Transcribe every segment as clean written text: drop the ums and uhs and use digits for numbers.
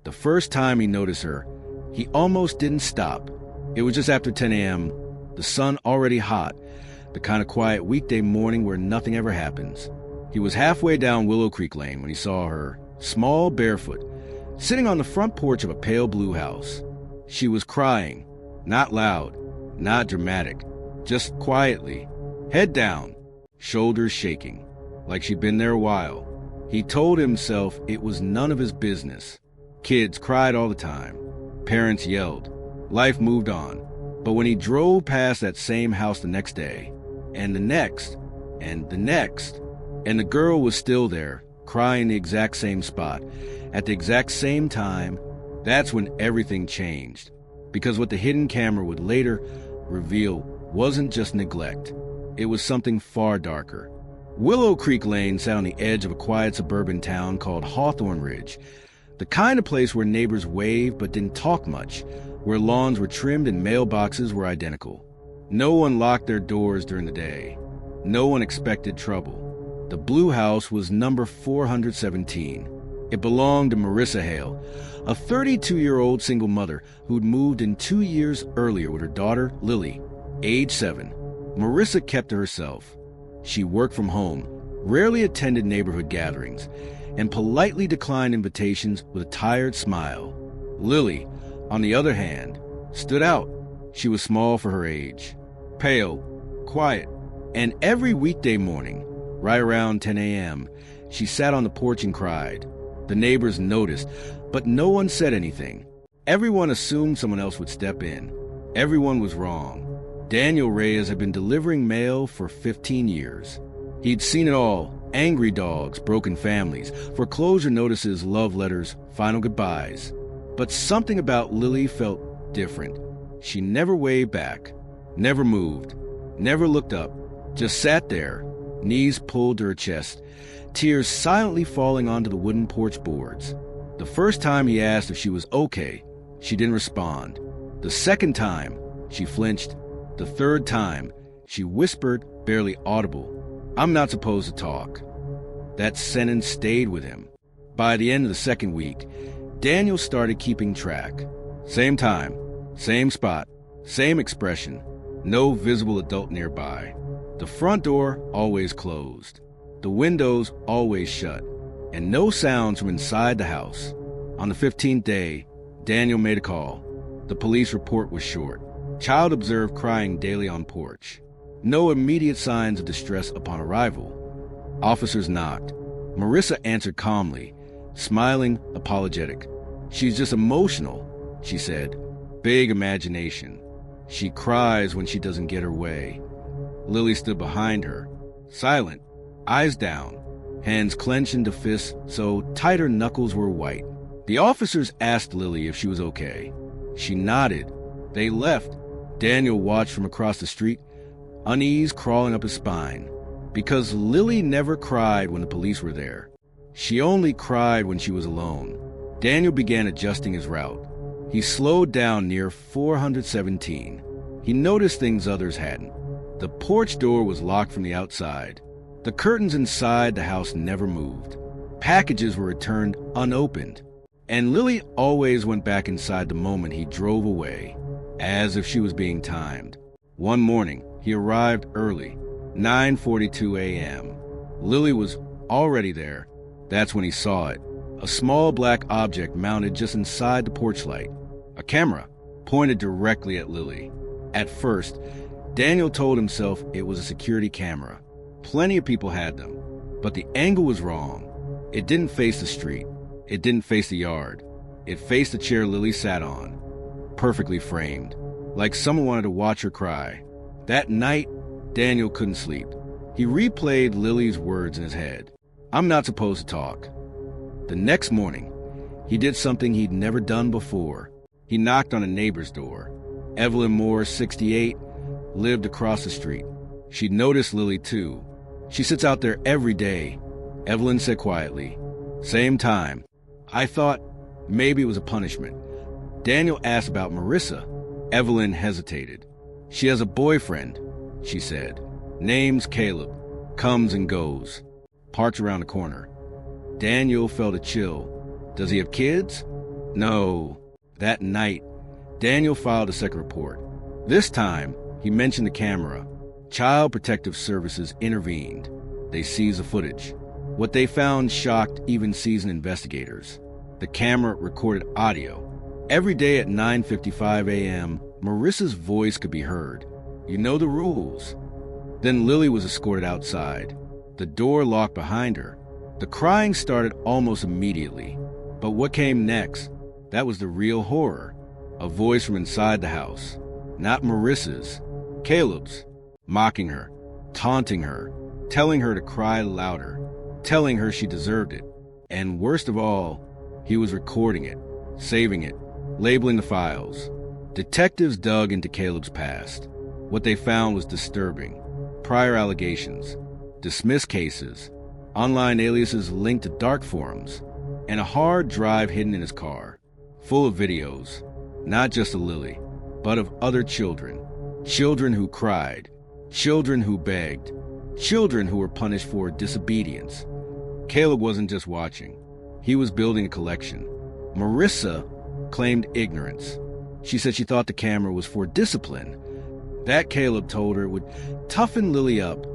The first time he noticed her, he almost didn't stop. It was just after 10 a.m., the sun already hot, the kind of quiet weekday morning where nothing ever happens. He was halfway down Willow Creek Lane when he saw her, small, barefoot, sitting on the front porch of a pale blue house. She was crying, not loud, not dramatic, just quietly, head down, shoulders shaking, like she'd been there a while. He told himself it was none of his business. Kids cried all the time. Parents yelled. Life moved on. But when he drove past that same house the next day, and the next, and the next, and the girl was still there, crying the exact same spot, at the exact same time, that's when everything changed. Because what the hidden camera would later reveal wasn't just neglect. It was something far darker. Willow Creek Lane sat on the edge of a quiet suburban town called Hawthorne Ridge, the kind of place where neighbors waved but didn't talk much, where lawns were trimmed and mailboxes were identical. No one locked their doors during the day. No one expected trouble. The blue house was number 417. It belonged to Marissa Hale, a 32-year-old single mother who'd moved in 2 years earlier with her daughter, Lily, age 7. Marissa kept to herself. She worked from home, rarely attended neighborhood gatherings, and politely declined invitations with a tired smile. Lily, on the other hand, stood out. She was small for her age, pale, quiet, and every weekday morning, right around 10 a.m., she sat on the porch and cried. The neighbors noticed, but no one said anything. Everyone assumed someone else would step in. Everyone was wrong. Daniel Reyes had been delivering mail for 15 years. He'd seen it all: angry dogs, broken families, foreclosure notices, love letters, final goodbyes. But something about Lily felt different. She never waved back, never moved, never looked up, just sat there, knees pulled to her chest, tears silently falling onto the wooden porch boards. The first time he asked if she was okay, she didn't respond. The second time, she flinched. The third time, she whispered, barely audible, "I'm not supposed to talk." That sentence stayed with him. By the end of the second week, Daniel started keeping track. Same time, same spot, same expression, no visible adult nearby. The front door always closed, the windows always shut, and no sounds from inside the house. On the 15th day, Daniel made a call. The police report was short. Child observed crying daily on porch. No immediate signs of distress upon arrival. Officers knocked. Marissa answered calmly, smiling, apologetic. "She's just emotional," she said. "Big imagination. She cries when she doesn't get her way." Lily stood behind her, silent, eyes down, hands clenched into fists so tight her knuckles were white. The officers asked Lily if she was okay. She nodded. They left. Daniel watched from across the street, unease crawling up his spine. Because Lily never cried when the police were there. She only cried when she was alone. Daniel began adjusting his route. He slowed down near 417. He noticed things others hadn't. The porch door was locked from the outside. The curtains inside the house never moved. Packages were returned unopened. And Lily always went back inside the moment he drove away, as if she was being timed. One morning, he arrived early, 9:42 a.m. Lily was already there. That's when he saw it. A small black object mounted just inside the porch light. A camera, pointed directly at Lily. At first, Daniel told himself it was a security camera. Plenty of people had them. But the angle was wrong. It didn't face the street. It didn't face the yard. It faced the chair Lily sat on, perfectly framed, like someone wanted to watch her cry. That night, Daniel couldn't sleep. He replayed Lily's words in his head. "I'm not supposed to talk." The next morning, he did something he'd never done before. He knocked on a neighbor's door. Evelyn Moore, 68, lived across the street. She'd noticed Lily too. "She sits out there every day," Evelyn said quietly. "Same time. I thought maybe it was a punishment." Daniel asked about Marissa. Evelyn hesitated. "She has a boyfriend," she said. "Name's Caleb. Comes and goes. Parks around the corner." Daniel felt a chill. "Does he have kids?" No. That night, Daniel filed a second report. This time, he mentioned the camera. Child Protective Services intervened. They seized the footage. What they found shocked even seasoned investigators. The camera recorded audio. Every day at 9:55 a.m., Marissa's voice could be heard. You know the rules. Then Lily was escorted outside. The door locked behind her. The crying started almost immediately. But what came next? That was the real horror. A voice from inside the house. Not Marissa's. Caleb's. Mocking her. Taunting her. Telling her to cry louder. Telling her she deserved it. And worst of all, he was recording it. Saving it. Labeling the files. Detectives dug into Caleb's past. What they found was disturbing. Prior allegations. Dismissed cases. Online aliases linked to dark forums. And a hard drive hidden in his car. Full of videos. Not just of Lily, but of other children. Children who cried. Children who begged. Children who were punished for disobedience. Caleb wasn't just watching. He was building a collection. Marissa claimed ignorance. She said she thought the camera was for discipline. That, Caleb told her, would toughen Lily up.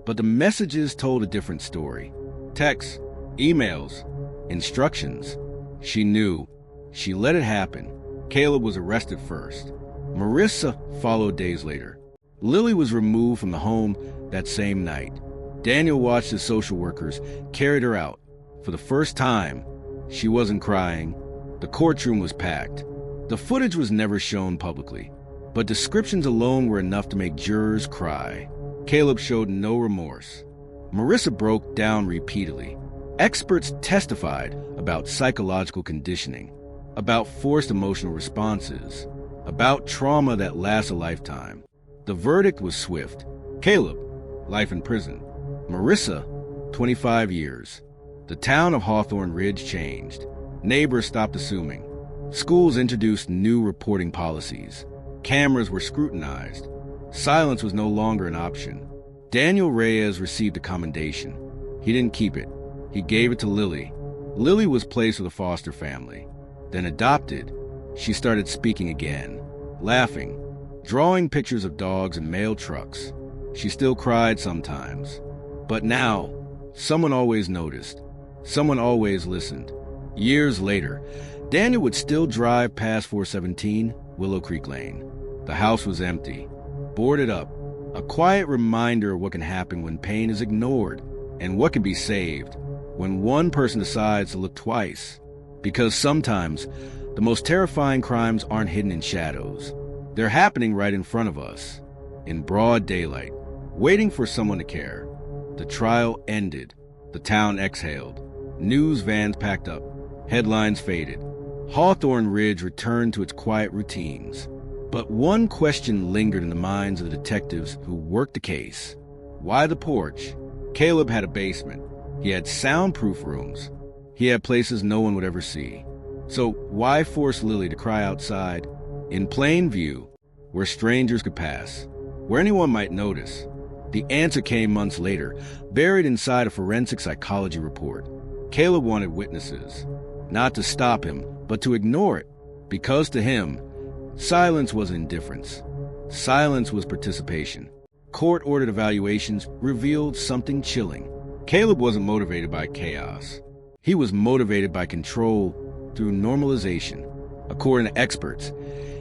But the messages told a different story. Texts, emails, instructions. She knew. She let it happen. Caleb was arrested first. Marissa followed days later. Lily was removed from the home that same night. Daniel watched as social workers carried her out. For the first time, she wasn't crying. The courtroom was packed. The footage was never shown publicly, but descriptions alone were enough to make jurors cry. Caleb showed no remorse. Marissa broke down repeatedly. Experts testified about psychological conditioning, about forced emotional responses, about trauma that lasts a lifetime. The verdict was swift. Caleb, life in prison. Marissa, 25 years. The town of Hawthorne Ridge changed. Neighbors stopped assuming. Schools introduced new reporting policies. Cameras were scrutinized. Silence was no longer an option. Daniel Reyes received a commendation. He didn't keep it. He gave it to Lily. Lily was placed with a foster family. Then adopted. She started speaking again, laughing, drawing pictures of dogs and mail trucks. She still cried sometimes. But now, someone always noticed. Someone always listened. Years later, Daniel would still drive past 417 Willow Creek Lane. The house was empty, boarded up, a quiet reminder of what can happen when pain is ignored and what can be saved when one person decides to look twice. Because sometimes, the most terrifying crimes aren't hidden in shadows. They're happening right in front of us, in broad daylight, waiting for someone to care. The trial ended. The town exhaled. News vans packed up. Headlines faded. Hawthorne Ridge returned to its quiet routines. But one question lingered in the minds of the detectives who worked the case. Why the porch? Caleb had a basement. He had soundproof rooms. He had places no one would ever see. So why force Lily to cry outside, in plain view, where strangers could pass, where anyone might notice? The answer came months later, buried inside a forensic psychology report. Caleb wanted witnesses, not to stop him, but to ignore it, because to him, silence was indifference. Silence was participation. Court-ordered evaluations revealed something chilling. Caleb wasn't motivated by chaos. He was motivated by control through normalization. According to experts,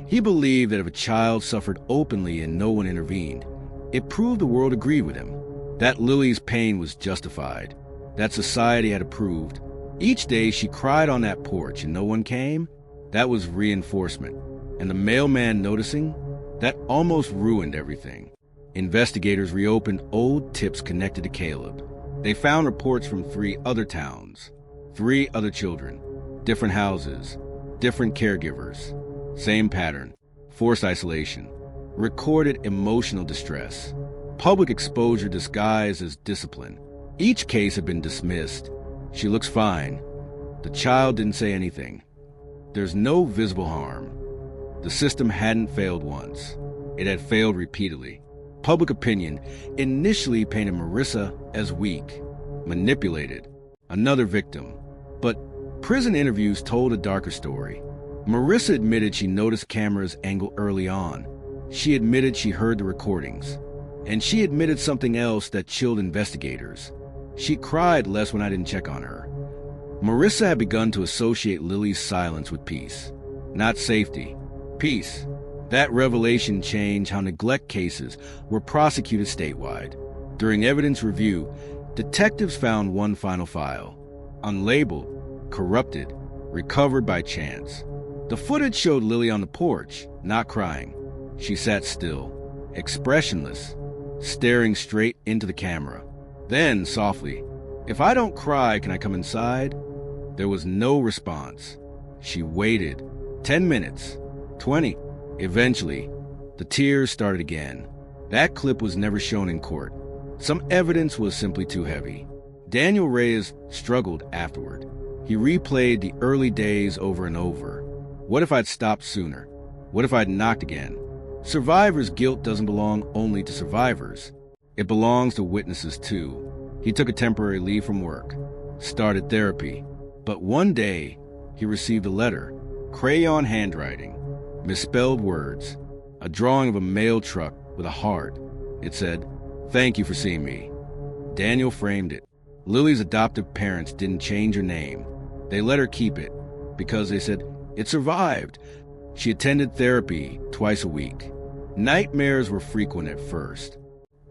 he believed that if a child suffered openly and no one intervened, it proved the world agreed with him, that Lily's pain was justified, that society had approved. Each day she cried on that porch and no one came, that was reinforcement. And the mailman noticing, that almost ruined everything. Investigators reopened old tips connected to Caleb. They found reports from 3 other towns, 3 other children, different houses, different caregivers, same pattern, forced isolation, recorded emotional distress, public exposure disguised as discipline. Each case had been dismissed. She looks fine. The child didn't say anything. There's no visible harm. The system hadn't failed once. It had failed repeatedly. Public opinion initially painted Marissa as weak, manipulated, another victim. But prison interviews told a darker story. Marissa admitted she noticed cameras angle early on. She admitted she heard the recordings. And she admitted something else that chilled investigators. She cried less when I didn't check on her. Marissa had begun to associate Lily's silence with peace, not safety. Peace. That revelation changed how neglect cases were prosecuted statewide. During evidence review, detectives found one final file, unlabeled, corrupted, recovered by chance. The footage showed Lily on the porch, not crying. She sat still, expressionless, staring straight into the camera. Then, softly, "If I don't cry, can I come inside?" There was no response. She waited. 10 minutes. 20. Eventually, the tears started again. That clip was never shown in court. Some evidence was simply too heavy. Daniel Reyes struggled afterward. He replayed the early days over and over. What if I'd stopped sooner? What if I'd knocked again? Survivor's guilt doesn't belong only to survivors. It belongs to witnesses too. He took a temporary leave from work, started therapy. But one day, he received a letter, crayon handwriting, misspelled words, a drawing of a mail truck with a heart. It said, "Thank you for seeing me." Daniel framed it. Lily's adoptive parents didn't change her name. They let her keep it because they said it survived. She attended therapy twice a week. Nightmares were frequent at first.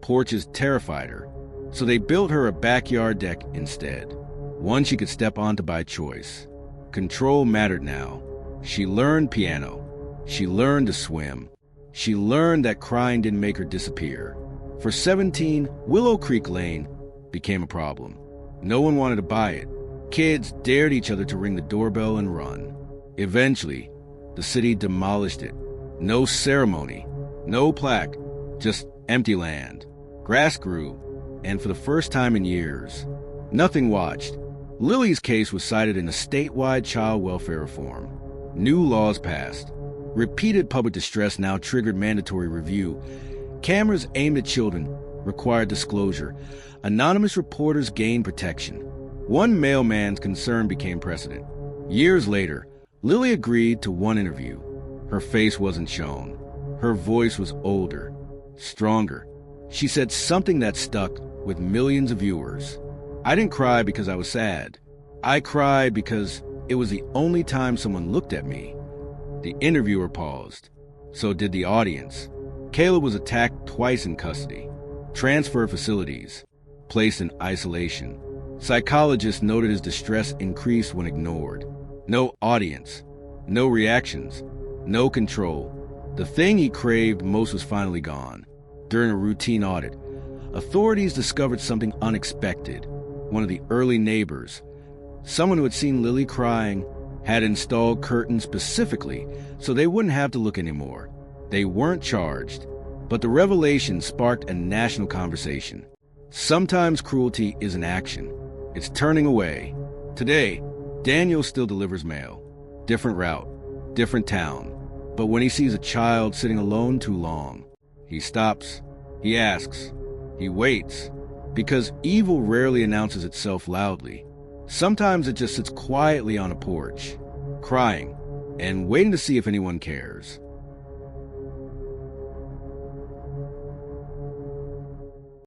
Porches terrified her, so they built her a backyard deck instead, one she could step onto by choice. Control mattered now. She learned piano. She learned to swim. She learned that crying didn't make her disappear. For 17, Willow Creek Lane became a problem. No one wanted to buy it. Kids dared each other to ring the doorbell and run. Eventually, the city demolished it. No ceremony, no plaque, just empty land. Grass grew, and for the first time in years, nothing watched. Lily's case was cited in a statewide child welfare reform. New laws passed. Repeated public distress now triggered mandatory review. Cameras aimed at children required disclosure. Anonymous reporters gained protection. One mailman's concern became precedent. Years later, Lily agreed to one interview. Her face wasn't shown. Her voice was older, stronger. She said something that stuck with millions of viewers. "I didn't cry because I was sad. I cried because it was the only time someone looked at me." The interviewer paused. So did the audience. Caleb was attacked twice in custody, transferred facilities, placed in isolation. Psychologists noted his distress increased when ignored. No audience, no reactions, no control. The thing he craved most was finally gone. During a routine audit, authorities discovered something unexpected. One of the early neighbors, someone who had seen Lily crying, had installed curtains specifically so they wouldn't have to look anymore. They weren't charged, but the revelation sparked a national conversation. Sometimes cruelty is an action. It's turning away. Today, Daniel still delivers mail. Different route, different town. But when he sees a child sitting alone too long, he stops, he asks, he waits. Because evil rarely announces itself loudly. Sometimes it just sits quietly on a porch, crying, and waiting to see if anyone cares.